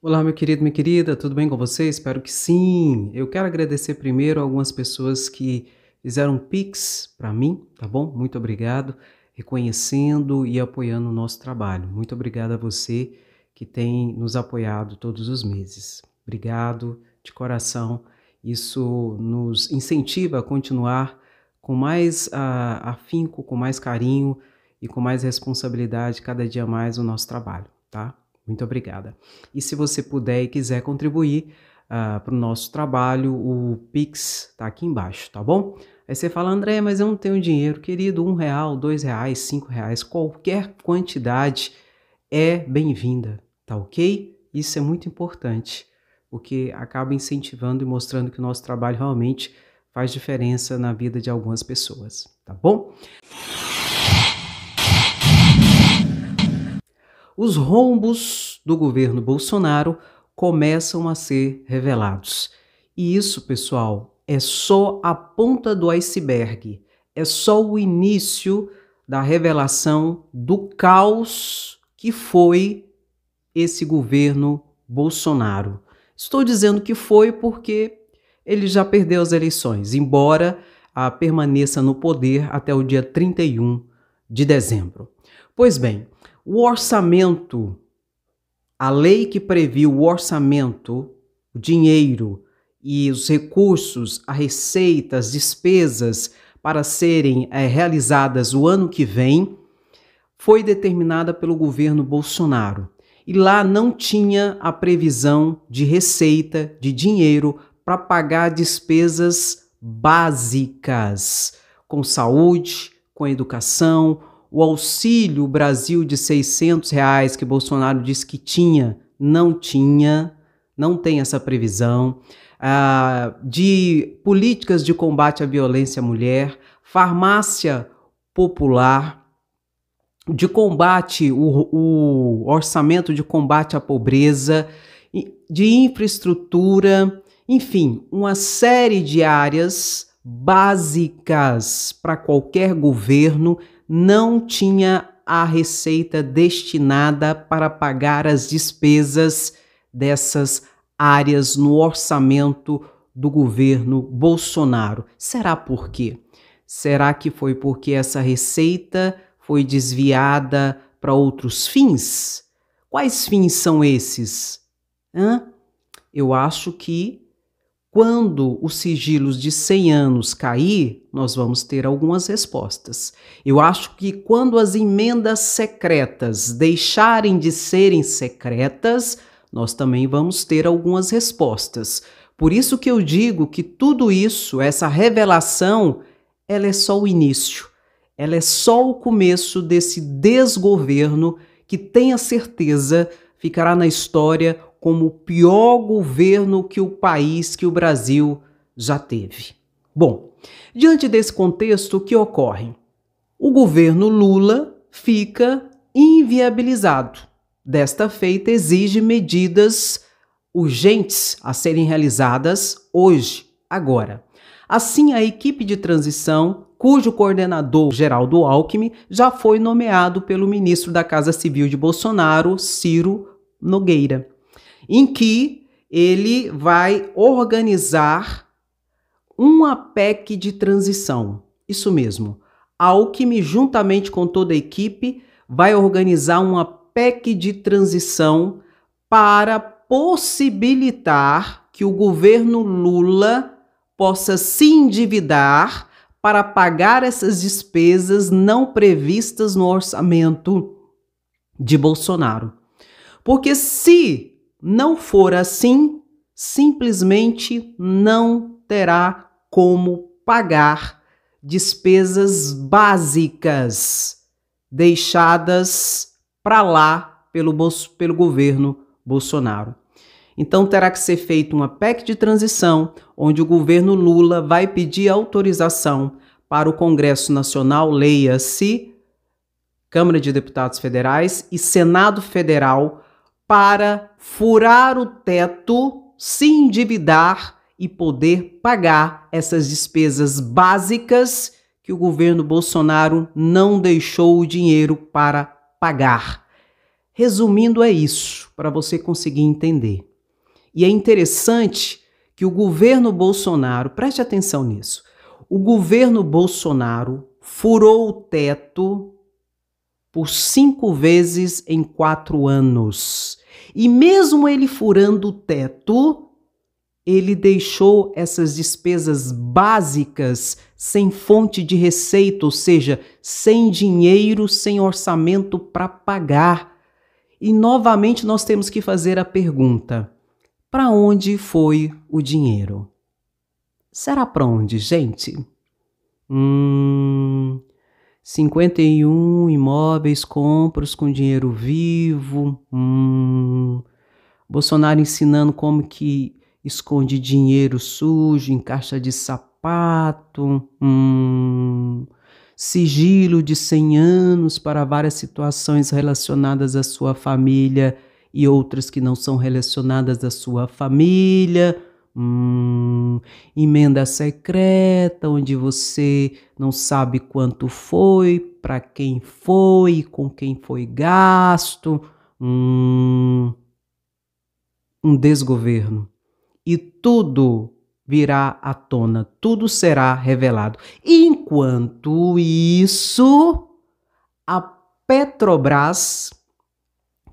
Olá, meu querido, minha querida, tudo bem com você? Espero que sim. Eu quero agradecer primeiro algumas pessoas que fizeram um Pix para mim, tá bom? Muito obrigado, reconhecendo e apoiando o nosso trabalho. Muito obrigado a você que tem nos apoiado todos os meses. Obrigado de coração. Isso nos incentiva a continuar com mais afinco, com mais carinho e com mais responsabilidade cada dia mais o nosso trabalho, tá? Muito obrigada. E se você puder e quiser contribuir para o nosso trabalho, o Pix está aqui embaixo, tá bom? Aí você fala, André, mas eu não tenho dinheiro. Querido, R$ 1, R$ 2, R$ 5, qualquer quantidade é bem-vinda, tá ok? Isso é muito importante, porque acaba incentivando e mostrando que o nosso trabalho realmente faz diferença na vida de algumas pessoas, tá bom? Os rombos do governo Bolsonaro começam a ser revelados. E isso, pessoal, é só a ponta do iceberg. É só o início da revelação do caos que foi esse governo Bolsonaro. Estou dizendo que foi porque ele já perdeu as eleições, embora permaneça no poder até o dia 31 de dezembro. Pois bem, o orçamento, a lei que previu o orçamento, o dinheiro e os recursos, a receita, as despesas para serem realizadas o ano que vem, foi determinada pelo governo Bolsonaro. E lá não tinha a previsão de receita, de dinheiro para pagar despesas básicas, com saúde, com educação, o Auxílio Brasil de R$ 600 que Bolsonaro disse que tinha, não tem essa previsão, de políticas de combate à violência à mulher, farmácia popular, de combate, o orçamento de combate à pobreza, de infraestrutura, enfim, uma série de áreas básicas para qualquer governo. Não tinha a receita destinada para pagar as despesas dessas áreas no orçamento do governo Bolsonaro. Será por quê? Será que foi porque essa receita foi desviada para outros fins? Quais fins são esses? Eu acho que quando os sigilos de 100 anos cair, nós vamos ter algumas respostas. Eu acho que quando as emendas secretas deixarem de serem secretas, nós também vamos ter algumas respostas. Por isso que eu digo que tudo isso, essa revelação, ela é só o início. Ela é só o começo desse desgoverno que, tenha certeza, ficará na história como o pior governo que o país, que o Brasil já teve. Bom, diante desse contexto, o que ocorre? O governo Lula fica inviabilizado. Desta feita, exige medidas urgentes a serem realizadas hoje, agora. Assim, a equipe de transição, cujo coordenador, Geraldo Alckmin, já foi nomeado pelo ministro da Casa Civil de Bolsonaro, Ciro Nogueira, em que ele vai organizar uma PEC de transição. Isso mesmo. Alckmin, juntamente com toda a equipe, vai organizar uma PEC de transição para possibilitar que o governo Lula possa se endividar para pagar essas despesas não previstas no orçamento de Bolsonaro. Porque se não for assim, simplesmente não terá como pagar despesas básicas deixadas para lá pelo governo Bolsonaro. Então terá que ser feita uma PEC de transição, onde o governo Lula vai pedir autorização para o Congresso Nacional, leia-se Câmara de Deputados Federais e Senado Federal, para furar o teto, se endividar e poder pagar essas despesas básicas que o governo Bolsonaro não deixou o dinheiro para pagar. Resumindo, é isso, para você conseguir entender. E é interessante que o governo Bolsonaro, preste atenção nisso, o governo Bolsonaro furou o teto por 5 vezes em 4 anos. E mesmo ele furando o teto, ele deixou essas despesas básicas sem fonte de receita, ou seja, sem dinheiro, sem orçamento para pagar. E novamente nós temos que fazer a pergunta: para onde foi o dinheiro? Será para onde, gente? 51 imóveis compros com dinheiro vivo. Bolsonaro ensinando como que esconde dinheiro sujo em caixa de sapato. Sigilo de 100 anos para várias situações relacionadas à sua família e outras que não são relacionadas à sua família. Emenda secreta, onde você não sabe quanto foi, para quem foi, com quem foi gasto. Um desgoverno. E tudo virá à tona, tudo será revelado. Enquanto isso, a Petrobras,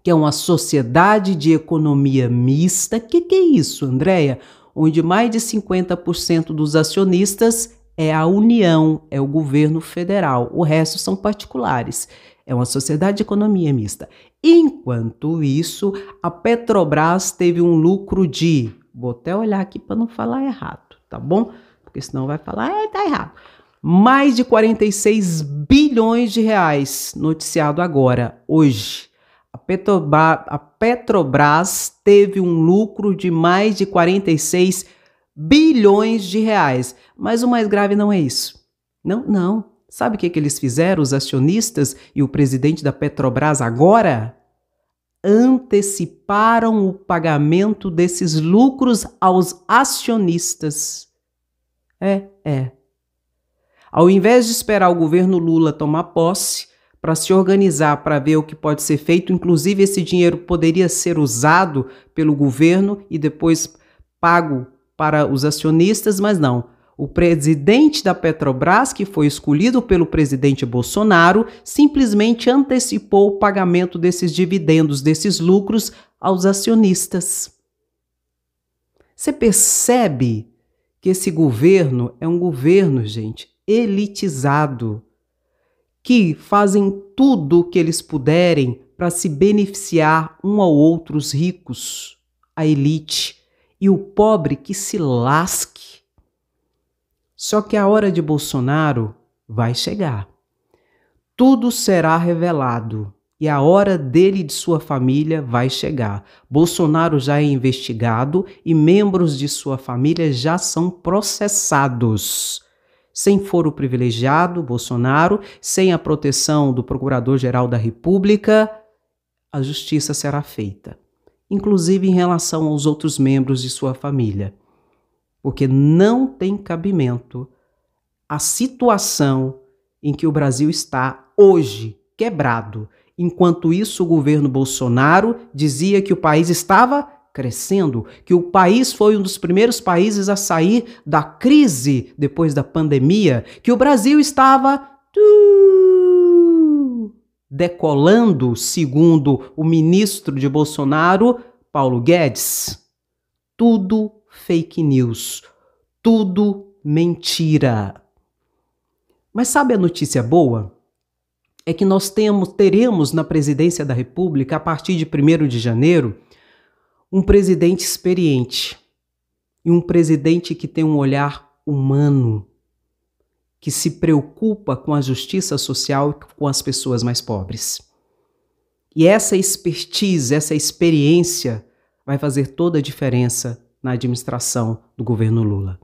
que é uma sociedade de economia mista, que é isso, Andréia? Onde mais de 50% dos acionistas é a União, é o governo federal, o resto são particulares. É uma sociedade de economia mista. Enquanto isso, a Petrobras teve um lucro de, vou até olhar aqui para não falar errado, tá bom? Porque senão vai falar, tá errado. Mais de 46 bilhões de reais, noticiado agora, hoje. A Petrobras teve um lucro de mais de 46 bilhões de reais. Mas o mais grave não é isso. Não. Sabe o que eles fizeram, os acionistas e o presidente da Petrobras agora? Anteciparam o pagamento desses lucros aos acionistas. Ao invés de esperar o governo Lula tomar posse para se organizar para ver o que pode ser feito, inclusive esse dinheiro poderia ser usado pelo governo e depois pago para os acionistas, mas não. O presidente da Petrobras, que foi escolhido pelo presidente Bolsonaro, simplesmente antecipou o pagamento desses dividendos, desses lucros aos acionistas. Você percebe que esse governo é um governo, gente, elitizado, que fazem tudo o que eles puderem para se beneficiar um ao outro, os ricos, a elite, e o pobre que se lasque. Só que a hora de Bolsonaro vai chegar. Tudo será revelado e a hora dele e de sua família vai chegar. Bolsonaro já é investigado e membros de sua família já são processados. Sem foro privilegiado, Bolsonaro, sem a proteção do Procurador-Geral da República, a justiça será feita, inclusive em relação aos outros membros de sua família. Porque não tem cabimento a situação em que o Brasil está hoje, quebrado. Enquanto isso, o governo Bolsonaro dizia que o país estava crescendo, que o país foi um dos primeiros países a sair da crise depois da pandemia, que o Brasil estava decolando, segundo o ministro de Bolsonaro, Paulo Guedes. Tudo fake news, tudo mentira. Mas sabe a notícia boa? É que nós teremos na presidência da República, a partir de 1º de janeiro, um presidente experiente e um presidente que tem um olhar humano, que se preocupa com a justiça social e com as pessoas mais pobres. E essa expertise, essa experiência vai fazer toda a diferença na administração do governo Lula.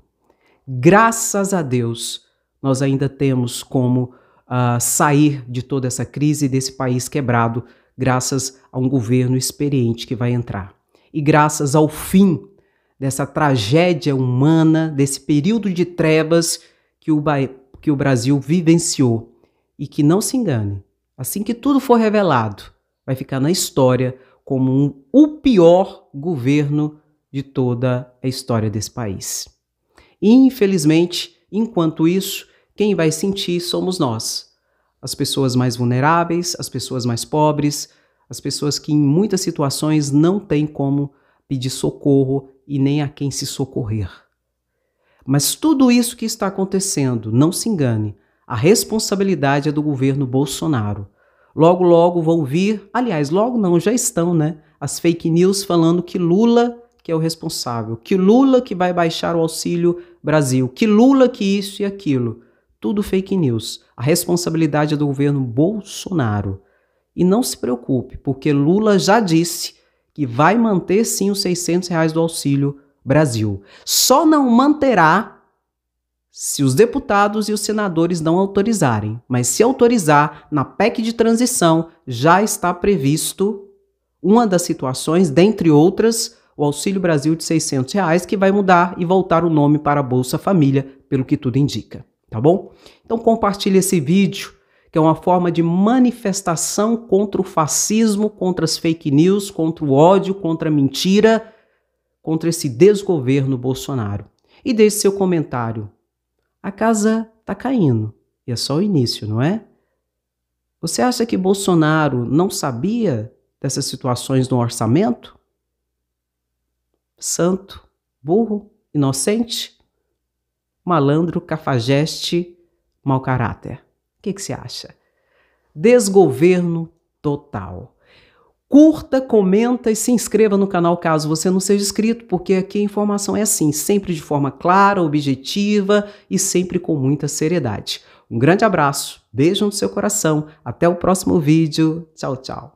Graças a Deus, nós ainda temos como sair de toda essa crise, desse país quebrado, graças a um governo experiente que vai entrar. E graças ao fim dessa tragédia humana, desse período de trevas que o Brasil vivenciou. E que não se engane, assim que tudo for revelado, vai ficar na história como o pior governo de toda a história desse país. E, infelizmente, enquanto isso, quem vai sentir somos nós. As pessoas mais vulneráveis, as pessoas mais pobres, as pessoas que em muitas situações não têm como pedir socorro e nem a quem se socorrer. Mas tudo isso que está acontecendo, não se engane, a responsabilidade é do governo Bolsonaro. Logo, logo vão vir, aliás, logo não, já estão, né? As fake news falando que Lula que é o responsável, que Lula que vai baixar o Auxílio Brasil, que Lula que isso e aquilo. Tudo fake news. A responsabilidade é do governo Bolsonaro. E não se preocupe, porque Lula já disse que vai manter sim os R$600 do Auxílio Brasil. Só não manterá se os deputados e os senadores não autorizarem. Mas se autorizar, na PEC de transição já está previsto uma das situações, dentre outras, o Auxílio Brasil de R$600, que vai mudar e voltar o nome para Bolsa Família, pelo que tudo indica, tá bom? Então compartilhe esse vídeo, que é uma forma de manifestação contra o fascismo, contra as fake news, contra o ódio, contra a mentira, contra esse desgoverno Bolsonaro. E deixe seu comentário. A casa tá caindo, e é só o início, não é? Você acha que Bolsonaro não sabia dessas situações no orçamento? Santo, burro, inocente, malandro, cafajeste, mau caráter. O que você acha? Desgoverno total. Curta, comenta e se inscreva no canal caso você não seja inscrito, porque aqui a informação é assim, sempre de forma clara, objetiva e sempre com muita seriedade. Um grande abraço, beijo no seu coração, até o próximo vídeo, tchau, tchau.